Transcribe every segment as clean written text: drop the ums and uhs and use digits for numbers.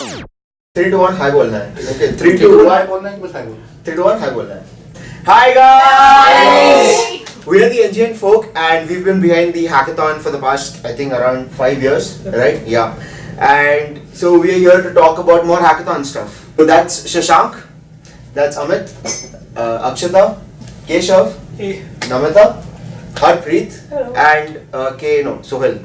3 to 1 हाय बोलना है. Okay, 3 to 1 हाय बोलना है, बस हाय बोलना. 3 to 1 हाय बोलना है. Hi guys! We are the NGN folk and we've been behind the hackathon for the past, I think, around 5 years, right? Yeah. And so we are here to talk about more hackathon stuff. So that's Shashank, that's Amit, Akshata, Keshav, Namita, Harpreet, and Sohel.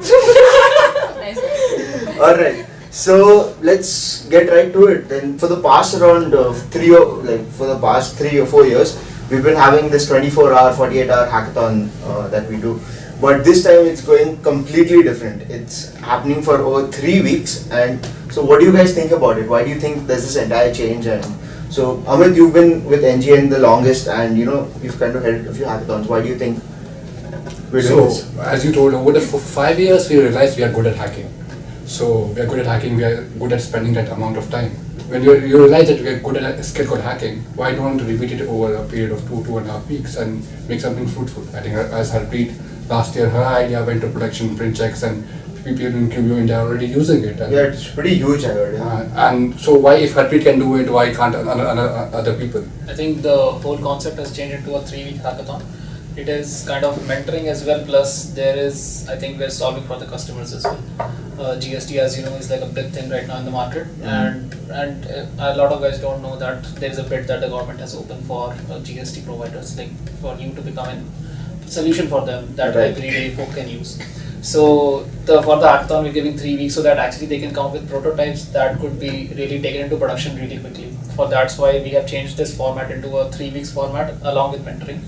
Alright. So let's get right to it. Then for the past around 3 or 4 years, we've been having this 24-hour, 48-hour hackathon that we do. But this time it's going completely different. It's happening for over 3 weeks. And so what do you guys think about it? Why do you think there's this entire change? And so Amit, you've been with NGN the longest, and you've kind of held a few hackathons. Why do you think we're doing this? As you told, over the 5 years we realized we are good at hacking. So we are good at hacking, we are good at spending that amount of time. When you realize that we are good at a skill called hacking, why don't you repeat it over a period of 2.5 weeks and make something fruitful? I think as Harpreet, last year her idea went to production, print checks, and people in Intuit India are already using it. And yeah, it's pretty huge, I heard. Yeah. And so why, if Harpreet can do it, why can't other people? I think the whole concept has changed into a 3-week hackathon. It is kind of mentoring as well, plus there is, I think we're solving for the customers as well. GST, as you know, is like a big thing right now in the market, and a lot of guys don't know that there is a bid that the government has opened for GST providers, like for you to become a solution for them that everyday folk can use. So for the hackathon, we're giving 3 weeks so that actually they can come up with prototypes that could be really taken into production really quickly. That's why we have changed this format into a 3 weeks format along with mentoring.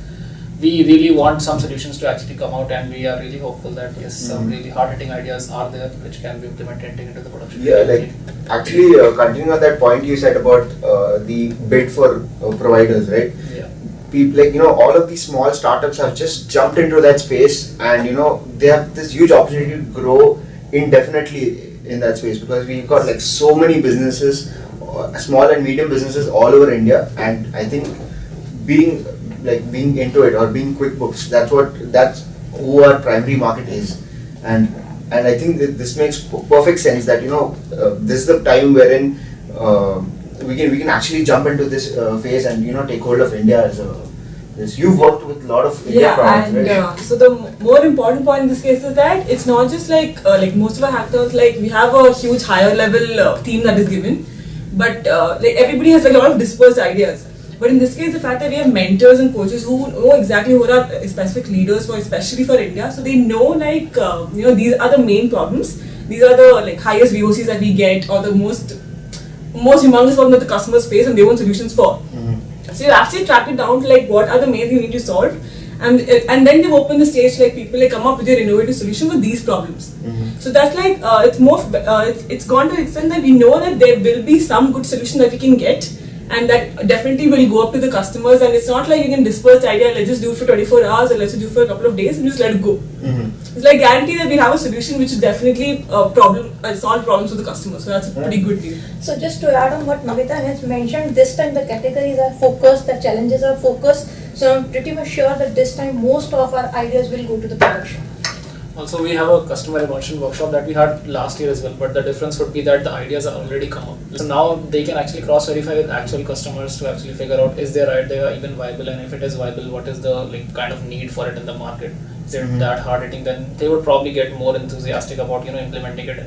We really want some solutions to actually come out, and we are really hopeful that yes, some really hard-hitting ideas are there which can be implemented into the production. Yeah, like actually continuing on that point you said about the bid for providers, right? Yeah. People, like all of these small startups have just jumped into that space, and they have this huge opportunity to grow indefinitely in that space, because we've got like so many businesses, small and medium businesses all over India, and I think being into it or being QuickBooks, that's who our primary market is, and I think that this makes perfect sense that this is the time wherein we can actually jump into this phase and take hold of India as this. You've worked with a lot of India products, right? So the more important point in this case is that it's not just like most of our hackathons, like we have a huge higher level theme that is given, but like everybody has like a lot of dispersed ideas. But in this case, the fact that we have mentors and coaches who know exactly who are specific leaders for, especially for India, so they know like these are the main problems, these are the like highest VOCs that we get, or the most humongous problem that the customers face and they want solutions for. So you actually track it down to like what are the main things you need to solve, and then they've opened the stage to like people like come up with their innovative solution for these problems. So that's like it's gone to the extent that we know that there will be some good solution that we can get, and that definitely will go up to the customers, and it's not like you can disperse the idea, let's just do it for 24 hours or let's just do it for a couple of days and just let it go. It's like guarantee that we have a solution which is definitely solve problems for the customers, so that's a pretty good deal. So just to add on what Namita has mentioned, this time the categories are focused, the challenges are focused, so I'm pretty much sure that this time most of our ideas will go to the production. Also, we have a customer immersion workshop that we had last year as well, but the difference would be that the ideas are already come up. So now they can actually cross-verify with actual customers to actually figure out is their idea even viable, and if it is viable, what is the kind of need for it in the market. Is it that hard-hitting? Then they would probably get more enthusiastic about implementing it.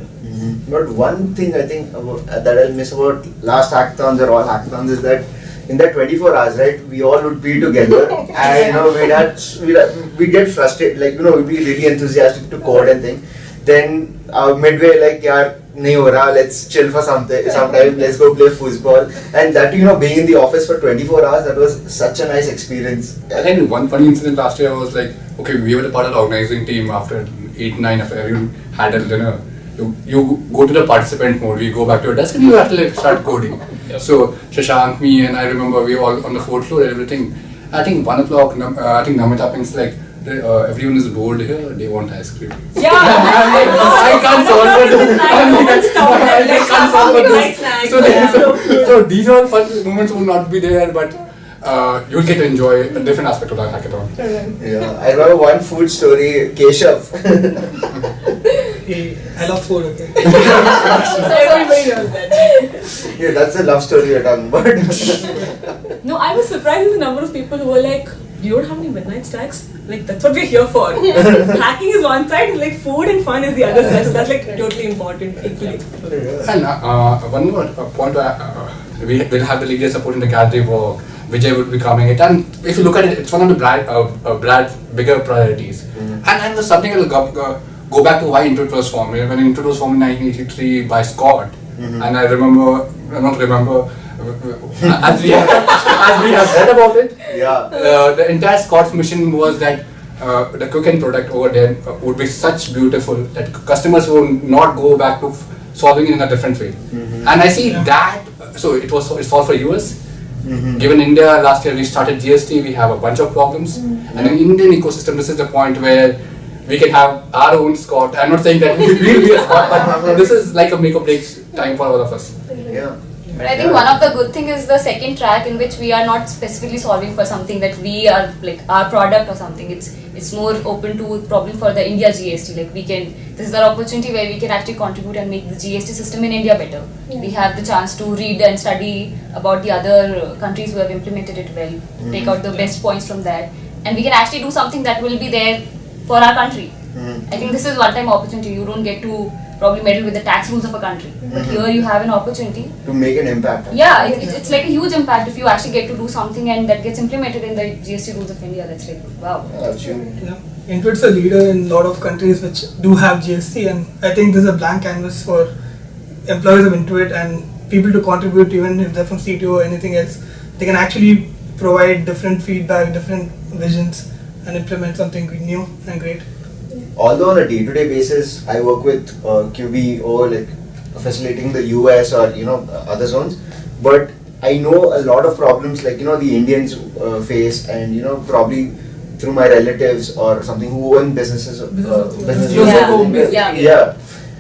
But one thing I think that I'll miss about last hackathons or all hackathons is that in that 24 hours, right, we all would be together and we'd get frustrated, like we'd be really enthusiastic to code and thing. Then midway, like nahi ho raha, let's chill for sometime, let's go play foosball. And that being in the office for 24 hours, that was such a nice experience. I think one funny incident last year was like, okay, we were a part of the organizing team after 8-9, after everyone had a dinner. You go to the participant mode, we go back to your desk and you have to like start coding. Yep. So Shashank, me, and I remember we were all on the 4th floor and everything. I think 1 o'clock, I think Namita thinks like, everyone is bored here, they want ice cream. Yeah, I can't solve it. So these are fun moments will not be there, but you'll get to enjoy a different aspect of that hackathon. Yeah, I remember one food story, Keshav. I love food, okay. Everybody knows that. Yeah, that's the love story you're talking about. No, I was surprised with the number of people who were like, you don't have any midnight snacks? Like, that's what we're here for. Hacking is one side, like food and fun is the other side. So that's like totally important, equally. And one more point, we will have the leader support in the gallery work. Vijay would be coming it, and if you look at it, it's one of the Brad's bigger priorities. And there's something that will go back to why Intuit was formed. When Intuit was formed in 1983 by Scott, and I not remember, as we have read about it, the entire Scott's mission was that the cooking product over there would be such beautiful that customers would not go back to solving it in a different way. And I see that, so it's all for US. Given India, last year we started GST, we have a bunch of problems. And in Indian ecosystem, this is the point where we can have our own Scott. I'm not saying that we will be a Scott, but this is like a make or break time for all of us. Yeah. But I think one of the good thing is the second track in which we are not specifically solving for something that we are like our product or something. It's more open to problem for the India GST. Like this is our opportunity where we can actually contribute and make the GST system in India better. Yeah. We have the chance to read and study about the other countries who have implemented it well, take out the best points from that, and we can actually do something that will be there for our country. I think this is one-time opportunity. You don't get to probably meddle with the tax rules of a country, but here you have an opportunity to make an impact. Yeah, it's like a huge impact if you actually get to do something and that gets implemented in the GST rules of India. That's like wow. Yeah. Intuit's a leader in a lot of countries which do have GST, and I think this is a blank canvas for employees of Intuit and people to contribute, even if they're from CTO or anything else. They can actually provide different feedback, different visions, and implement something new and great. Although on a day-to-day basis, I work with QBO, like facilitating the US or other zones, but I know a lot of problems like the Indians face, and probably through my relatives or something who own businesses. Yeah.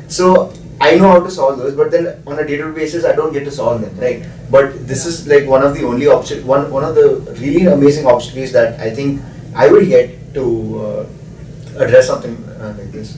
So I know how to solve those, but then on a day-to-day basis, I don't get to solve them, right? But this is like one of the only one of the really amazing opportunities that I think I will get to address something like this.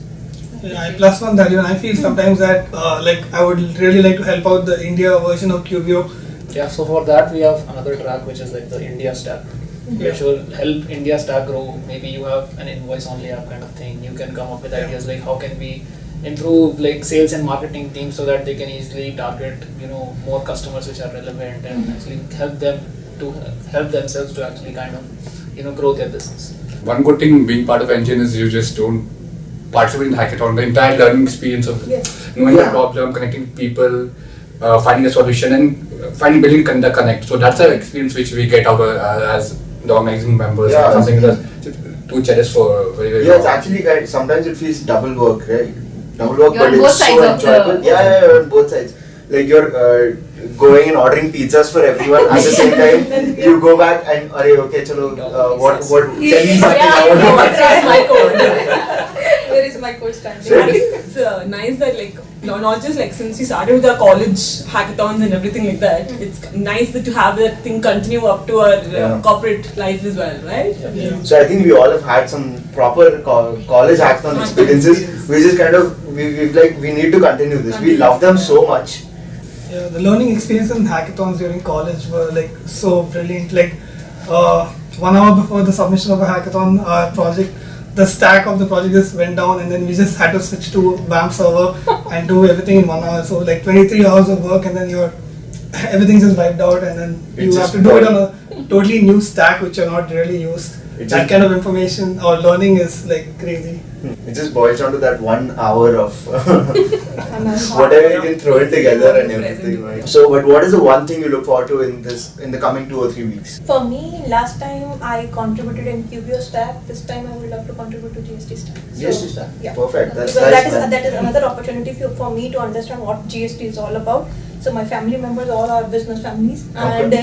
Yeah, I plus one that even I feel sometimes that like I would really like to help out the India version of QBO. Yeah, so for that we have another track which is like the India stack, which will help India stack grow. Maybe you have an invoice only app kind of thing. You can come up with ideas like how can we improve like sales and marketing teams so that they can easily target more customers which are relevant and actually help themselves to actually kind of grow their business. One good thing being part of NGN is you just don't participate in the hackathon. The entire learning experience of knowing the problem, connecting people, finding a solution, and building the connect. So that's an experience which we get out as the organizing members. Yeah, something that's to cherish for very, very long. It's actually sometimes it feels double work, right? Double work, you're but it's so enjoyable. You're on both sides. Like you're going and ordering pizzas for everyone at the same time. You go back and okay, chalo, what tell me something. Where is my code standing? So I think it's nice that not just since we started with our college hackathons and everything like that, it's nice that to have that thing continue up to our corporate life as well, right? Yeah. So I think we all have had some proper college hackathon experiences. We just kind of we need to continue this. We love them so much. Yeah, the learning experiences in hackathons during college were so brilliant. 1 hour before the submission of a hackathon, our project, the stack of the project just went down, and then we just had to switch to BAM server and do everything in 1 hour. So 23 hours of work, and then everything's just wiped out, and then you have to do it on a totally new stack which you're not really used. That kind of information or learning is crazy. It just boils down to that 1 hour of whatever you can throw it together and everything. Right? So, but what is the one thing you look forward to in the coming 2 or 3 weeks? For me, last time I contributed in QBO stack. This time I would love to contribute to GST stack. GST stack. Yeah. Perfect. Because that is another opportunity for me to understand what GST is all about. So my family members all are business families, and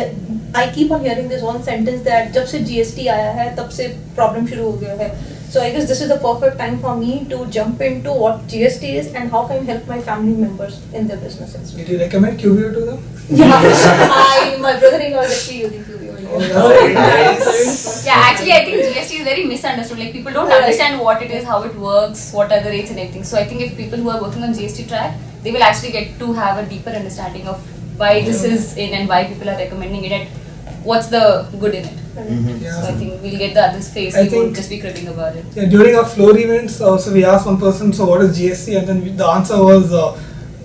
I keep on hearing this one sentence that जब से GST आया है तब से problem शुरू हो गया है. So I guess this is the perfect time for me to jump into what GST is and how can I help my family members in their businesses. Did you recommend QBO to them? Yeah, my brother-in-law is actually using QBO. Very nice. Yeah, actually, I think GST is very misunderstood. Like people don't understand what it is, how it works, what are the rates and everything. So I think if people who are working on GST track, they will actually get to have a deeper understanding of why this is in and why people are recommending it and what's the good in it. Yeah. So I think we'll get the other's face. I We won't think- just be cribbing about it. Yeah, during our floor events, so we asked one person, so what is GST? And then the answer was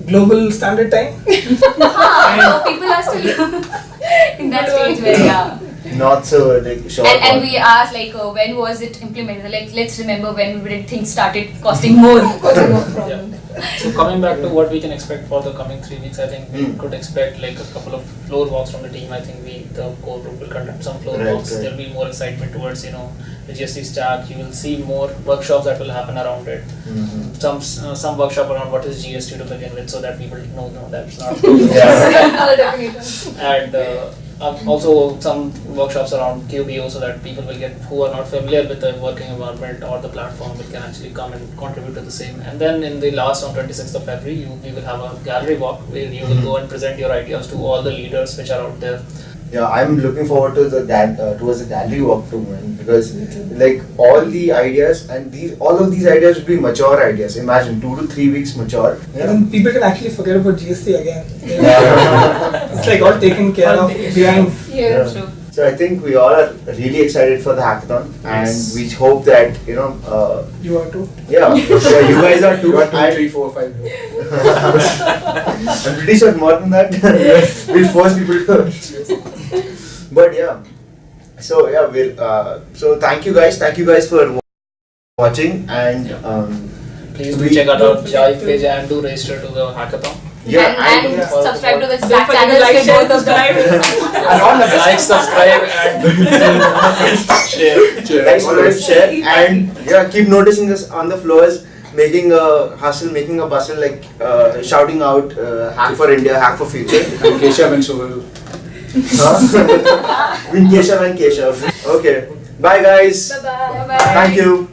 Global Standard Time. So people are still in that stage where Not so like sure. and we asked like when was it implemented? Like let's remember when things started costing more. So coming back to what we can expect for the coming 3 weeks, I think we could expect like a couple of floor walks from the team. I think the core group will conduct some floor walks. Right. There'll be more excitement towards the GST stack. You will see more workshops that will happen around it. Some workshop around what is GST to begin with, so that people know that's not. And also some workshops around QBO, so that people will who are not familiar with the working environment or the platform can actually come and contribute to the same. And then in the last on 26th of February, we will have a gallery walk where you will go and present your ideas to all the leaders which are out there. Yeah, I'm looking forward to towards the gallery walk too, man, because like all the ideas and all of these ideas will be mature ideas. Imagine 2 to 3 weeks mature. And then people can actually forget about GST again. It's like all taken care of behind. Yeah. True. So I think we all are really excited for the hackathon, and we hope that You are too. yeah, you guys are too. 1, 2, And 3, 4, 5. I'm pretty sure more than that. We'll force people to. But yeah, so yeah, so thank you guys for watching, and Please do check out our Jive page and do register to the hackathon. and subscribe to the Don't Slack forget to channel. like, Get share, both of them. subscribe. And on the like, subscribe, and share. like, subscribe, share, and yeah, keep noticing us on the floors, making a hustle, making a bustle, like shouting out, hack for India, hack for future. And Keshav and Shovel. Huh? With Keshav and Keshav. Okay, bye guys. Bye-bye. Bye-bye. Thank you.